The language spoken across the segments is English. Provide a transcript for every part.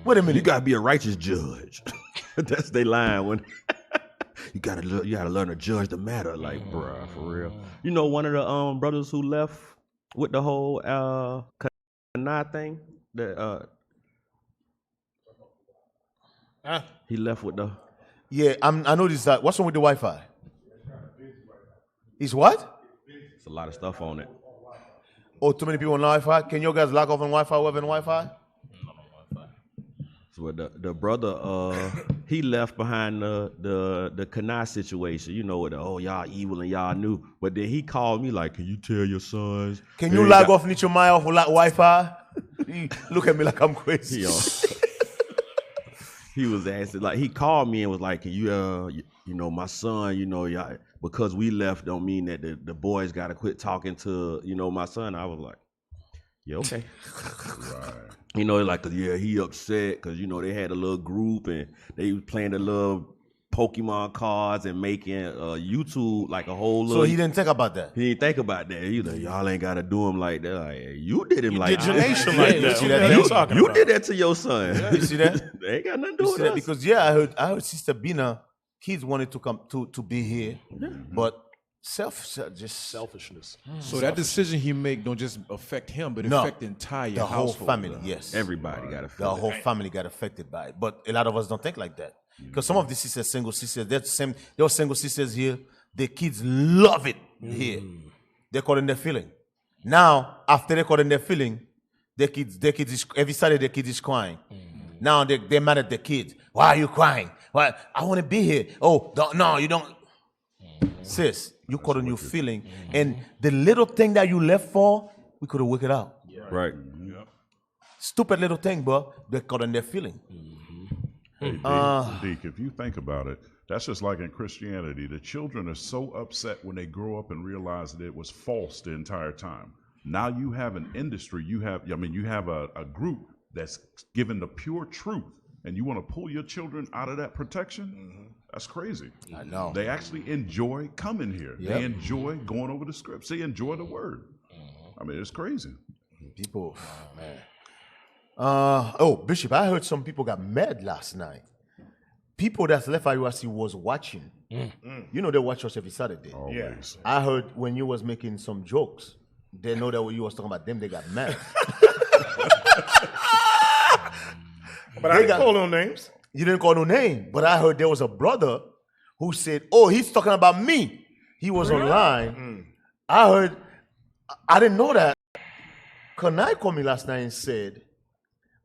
Wait a minute. You gotta be a righteous judge. That's their line when you gotta learn to judge the matter. Like, bruh, for real. You know, one of the brothers who left with the whole Kanai thing. He left with the. Yeah, I know this. What's wrong with the Wi-Fi? Is what? It's a lot of stuff on it. Oh, too many people on Wi-Fi. Can you guys log off on Wi-Fi? Whoever on Wi-Fi? So the brother he left behind the Kanai situation. You know what? Oh, y'all evil and y'all knew. But then he called me like, "Can you tell your sons? Can you log off Nicho Maya off Wi-Fi?" He look at me like I'm crazy. He was asking, like, he called me and was like, "Can you my son, y'all, because we left don't mean that the boys got to quit talking to, my son." I was like, yeah, okay. Right. Like, yeah, he upset because, they had a little group and they was playing the little Pokemon cards and making YouTube like a whole little. So he didn't think about that? He didn't think about that. He like, y'all ain't got to do him like that. Like, you did him like that. You did that to your son. Yeah, you see that? They ain't got nothing to do with us. Because, I heard Sister Bina, kids wanted to come to be here, but selfishness. So that decision he make don't just affect him, but affect the entire the whole household. family. Yes, everybody got affected. The whole family got affected by it. But a lot of us don't think like that. Because some of the sisters, single sisters, there are single sisters here. The kids love it here. They're caught in their feeling. Now, after they're caught in their feeling, their kids is, every Saturday their kids is crying. Now they're mad at the kids. Why are you crying? Why? I want to be here. Oh, no, you don't. Sis, you caught on your feeling. And the little thing that you left for, we could have worked it out. Right. Stupid little thing, but they're caught on their feeling. Hey, Deke, if you think about it, that's just like in Christianity. The children are so upset when they grow up and realize that it was false the entire time. Now you have an industry, you have a group that's given the pure truth, and you want to pull your children out of that protection? That's crazy. I know. They actually enjoy coming here. Yep. They enjoy going over the scripts. They enjoy the word. I mean, it's crazy. People, man. Bishop, I heard some people got mad last night. People that's left IUIC was watching. You know they watch us every Saturday. Always. I heard when you was making some jokes, they know that when you was talking about them, they got mad. But I didn't call no names. You didn't call no name. But I heard there was a brother who said, "Oh, he's talking about me." He was online. I heard, I didn't know that. Kanai called me last night and said,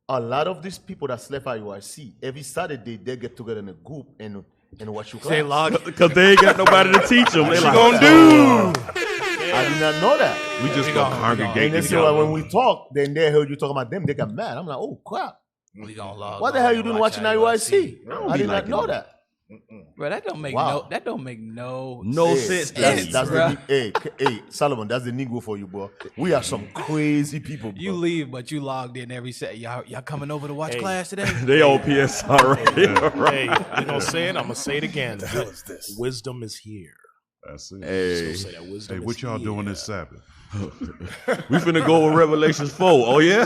a lot of these people that's left IUIC, every Saturday they get together in a group and watch you class. Because they ain't got nobody to teach them. They What like, you gonna do? I did not know that. We just gonna congregate And they said, together. when we talk, then they heard you talking about them, they got mad. I'm like, oh crap. We gonna log What the hell you doing watching IUIC? I did not liking know it. that. Bro, that don't make Wow. no sense. That's hey, Solomon, that's the Negro for you, bro. We are some crazy people, bro. You leave, but you logged in every set. Y'all coming over to watch class today? They on PSR right. Hey, you gonna say it? I'm gonna say it again. What the hell is this? Wisdom is here. That's it. Hey, Say that wisdom Hey, is what y'all here. doing this Sabbath? we finna go with Revelations 4. Oh yeah.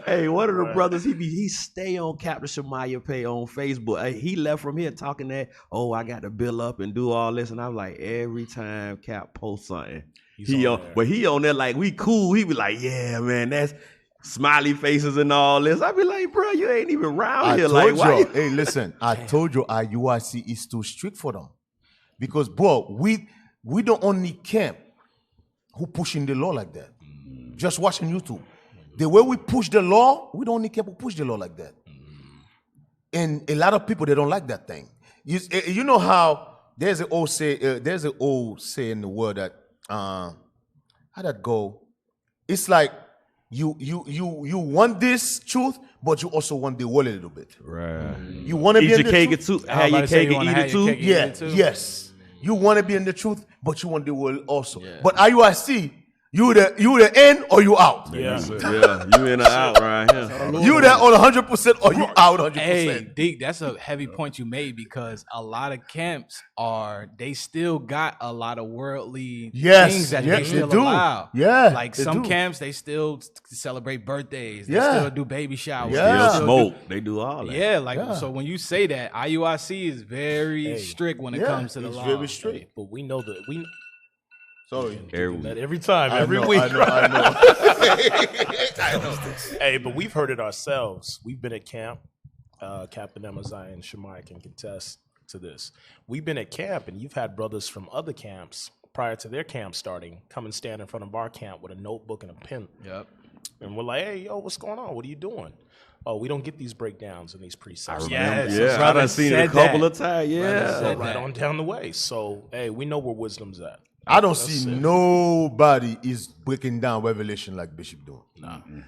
Hey, one of the brothers, he stay on Captain Shemaiah Pay on Facebook. Hey, he left from here talking that, oh, I got to bill up and do all this, and I'm like, every time Cap posts something, he on there like we cool. He be like, yeah, man, that's smiley faces and all this. I be like, bro, you ain't even around here. Like, why? Hey, listen, I told you IUIC is too strict for them. Because, bro, we don't only camp who pushing the law like that. Just watching YouTube. The way we push the law, we don't only camp who push the law like that. And a lot of people, they don't like that thing. You know how there's an old say in the world that how that go? It's like you want this truth, but you also want the world a little bit. Right. You want to be Eat in your the cake truth. and too. Have your cake and eat it too. Yeah. Yes. You want to be in the truth, but you want the world also. Yeah. But IUIC, You the in or you out. Yeah. Yeah, you in or out right here. You there on 100% or you out 100%. Hey, Deke, that's a heavy point you made because a lot of camps they still got a lot of worldly things that they still do. allow. Yeah, like they some do. camps, they still celebrate birthdays. They Yeah. still do baby showers. Yeah. They They'll still smoke. They do all that. Yeah, like so when you say that, IUIC is very strict when it comes to the it's law. very strict. But we know that we Sorry. every time, every week. I know. Hey, but we've heard it ourselves. We've been at camp. Captain Amaziah and Shemaiah can contest to this. We've been at camp, and you've had brothers from other camps prior to their camp starting come and stand in front of our camp with a notebook and a pen. Yep. And we're like, hey, yo, what's going on? What are you doing? Oh, we don't get these breakdowns and these precepts. Yes. Yeah, I Brother done seen it a said couple that. of times. So Yeah. right on down the way. So, hey, we know where wisdom's at. I don't see nobody is breaking down Revelation like Bishop doing.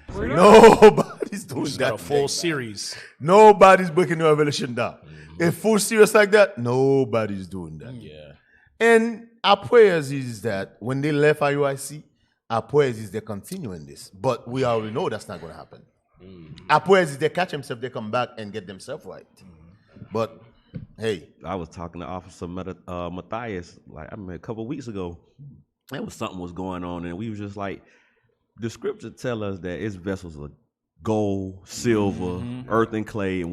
Nobody's doing Just got that. a full series. Nobody's breaking the Revelation down. A full series like that, nobody's doing that. Yeah. And our prayers is that when they left IUIC, our prayers is they're continuing this. But we already know that's not going to happen. Our prayers is they catch themselves, they come back and get themselves right. But hey, I was talking to Officer Matthias a couple of weeks ago. There was something was going on, and we was just like, the scripture tell us that its vessels are gold, silver, earth, and clay. And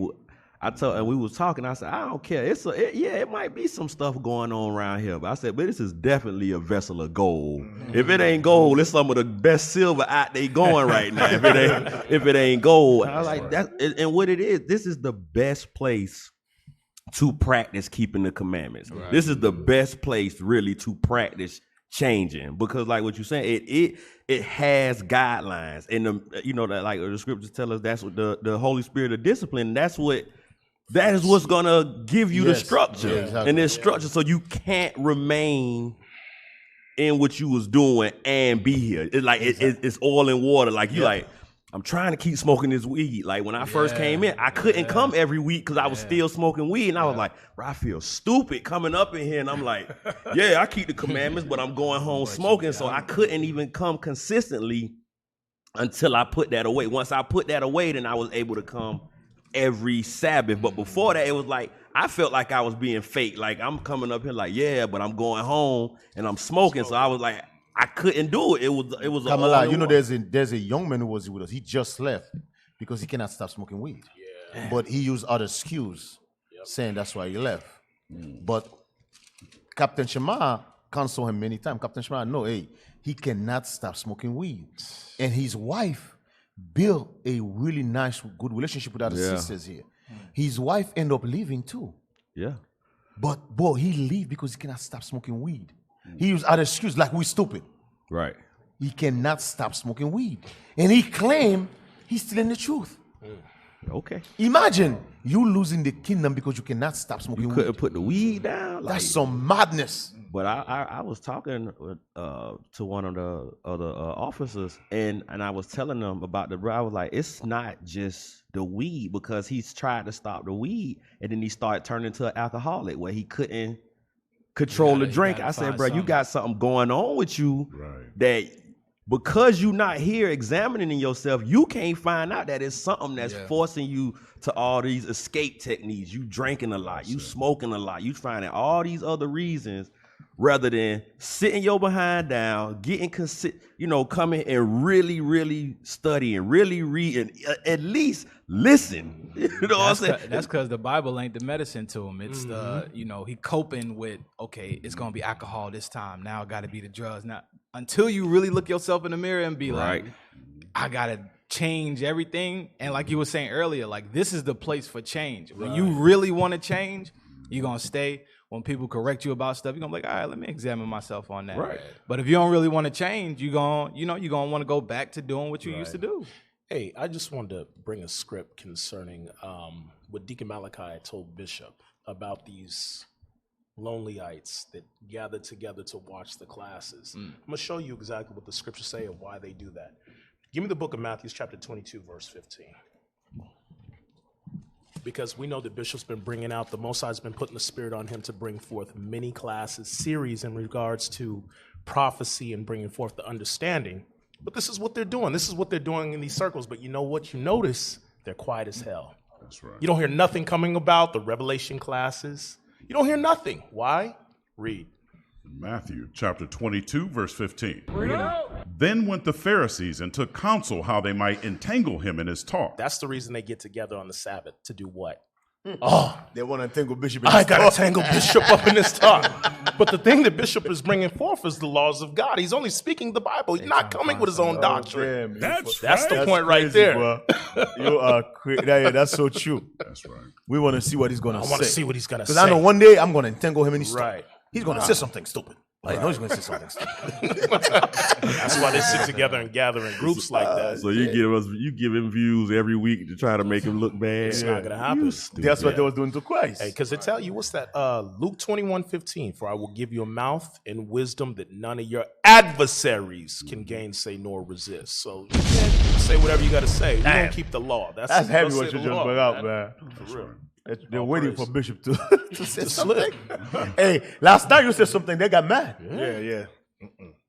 we was talking. I said, I don't care. It might be some stuff going on around here, but I said, but this is definitely a vessel of gold. If it ain't gold, it's some of the best silver out there going right now. If it ain't gold, and I was like that. And what it is, this is the best place to practice keeping the commandments. Right. This is the best place really to practice changing, because like what you're saying, it has guidelines, and that like the scriptures tell us that's what the Holy Spirit of discipline. That is what's gonna give you the structure, and there's structure, so you can't remain in what you was doing and be here. It's like it's oil and water. Like you like, I'm trying to keep smoking this weed. Like when I first came in, I couldn't come every week because I was still smoking weed. And I was like, bro, I feel stupid coming up in here. And I'm like, I keep the commandments, but I'm going home smoking. So I couldn't even come consistently until I put that away. Once I put that away, then I was able to come every Sabbath. But before that, it was like, I felt like I was being fake. Like I'm coming up here like, but I'm going home and I'm smoking. So I was like, I couldn't do it. It was Kamala, there's a young man who was with us. He just left because he cannot stop smoking weed. Yeah. But he used other excuses, saying that's why he left. But Captain Shema counseled him many times. Captain Shema, he cannot stop smoking weed. And his wife built a really nice, good relationship with other sisters here. His wife ended up leaving too. Yeah. But he leave because he cannot stop smoking weed. He used other excuses like we stupid. Right. He cannot stop smoking weed. And he claimed he's telling the truth. Okay. Imagine you losing the kingdom because you cannot stop smoking weed. Couldn't put the weed down. That's some madness. But I was talking to one of the other officers, and I was telling them about I was like, it's not just the weed, because he's tried to stop the weed, and then he started turning into an alcoholic where he couldn't control the drink. I said, bro, you got something going on with you that because you're not here examining yourself, you can't find out that it's something that's forcing you to all these escape techniques. You drinking a lot, you smoking a lot, you finding all these other reasons rather than sitting your behind down, getting coming and really, really studying, really reading, at least listen. You know what I'm saying? That's because the Bible ain't the medicine to him. It's he coping with, okay, it's gonna be alcohol this time. Now it got to be the drugs. Now, until you really look yourself in the mirror and be like, I gotta change everything. And like you were saying earlier, like this is the place for change. When you really want to change, you're gonna stay. When people correct you about stuff, you're gonna be like, all right, let me examine myself on that. Right. But if you don't really want to change, you're gonna want to go back to doing what you used to do. Hey, I just wanted to bring a script concerning what Deacon Malachi told Bishop about these lonelyites that gathered together to watch the classes. I'm gonna show you exactly what the scriptures say and why they do that. Give me the book of Matthew, chapter 22, verse 15. Because we know that Bishop's been bringing out, the Most High's been putting the Spirit on him to bring forth many classes, series in regards to prophecy and bringing forth the understanding. But this is what they're doing. This is what they're doing in these circles. But you know what? You notice they're quiet as hell. That's right. You don't hear nothing coming about the revelation classes. You don't hear nothing. Why? Read. Matthew chapter 22, verse 15. Then went the Pharisees and took counsel how they might entangle him in his talk. That's the reason they get together on the Sabbath, to do what? Oh, They want to entangle Bishop. I got to tangle Bishop up in this talk. But the thing that Bishop is bringing forth is the laws of God. He's only speaking the Bible. He's not coming with his own doctrine. That's the point right there. Bro. You are crazy. That's so true. That's right. We want to see what he's going to I say. want to see what he's going to say. Because I know one day I'm going to entangle him in his Right. talk. He's going to say something stupid. I know he's going to say something stupid. That's why they sit together and gather in groups like that. So you give him views every week to try to make him look bad. It's not going to happen. That's what they was doing to Christ. Hey, because they tell you, what's that? Luke 21:15. For I will give you a mouth and wisdom that none of your adversaries can gainsay nor resist. So you can't say whatever you got to say. You don't keep the law. That's heavy don't what say you the just law, brought out, man. For real. They're All waiting praise. for Bishop to say something. Hey, last time you said something, they got mad. Yeah.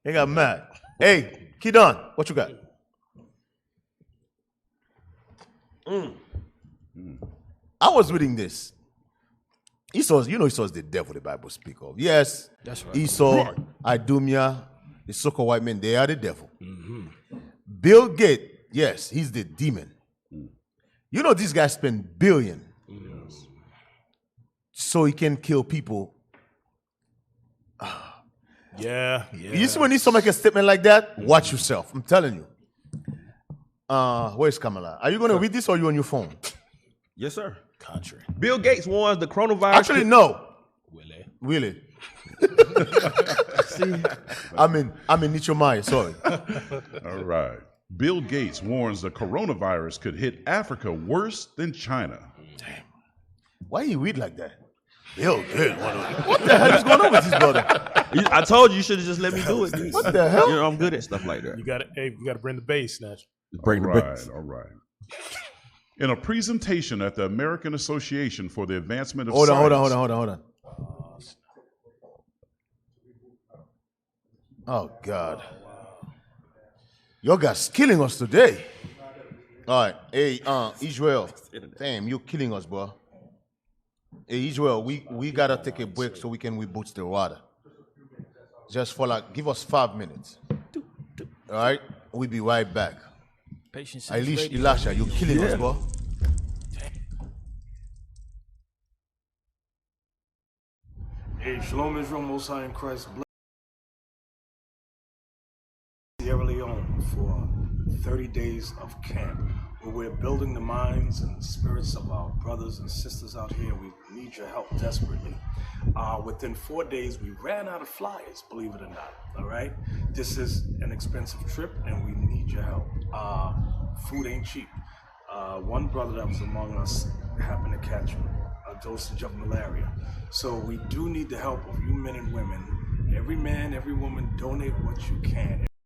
They got mad. Hey, Kidon, what you got? I was reading this. Esau's the devil the Bible speak of. Yes, That's right. Esau, Idumea, the so-called white men, they are the devil. Bill Gates, yes, he's the demon. You know this guy spent billions so he can kill people. Yeah. You see when Esau make a statement like that, watch yourself. I'm telling you. Where's Kamala? Are you going to read this or are you on your phone? Yes, sir. Country. Bill Gates warns the coronavirus. Actually, no. Willie. Really? I'm in Nichomai, sorry. All right. Bill Gates warns the coronavirus could hit Africa worse than China. Why you read like that? Bill Gates. What the hell is going on with this brother? I told you you should have just let me do it. What the hell? You know, I'm good at stuff like that. You got to bring the bass, Snatch. Bring the bass. All right. In a presentation at the American Association for the Advancement of Hold Science. on. Oh, God. Your guy's killing us today. All right. Hey, Israel. Damn, you're killing us, bro. Hey, Israel, we got to take a break so we can reboot the water. Just for give us 5 minutes. All right? We'll be right back. Patience. Elisha, you're killing us, bro. Hey, Shalom Israel, Most High in Christ. Sierra Leone for 30 days of camp, where we're building the minds and spirits of our brothers and sisters out here. We need your help desperately. Within 4 days, we ran out of flyers, believe it or not. All right? This is an expensive trip, and we need your help. Food ain't cheap. One brother that was among us happened to catch a dosage of malaria. So we do need the help of you men and women. Every man, every woman, donate what you can.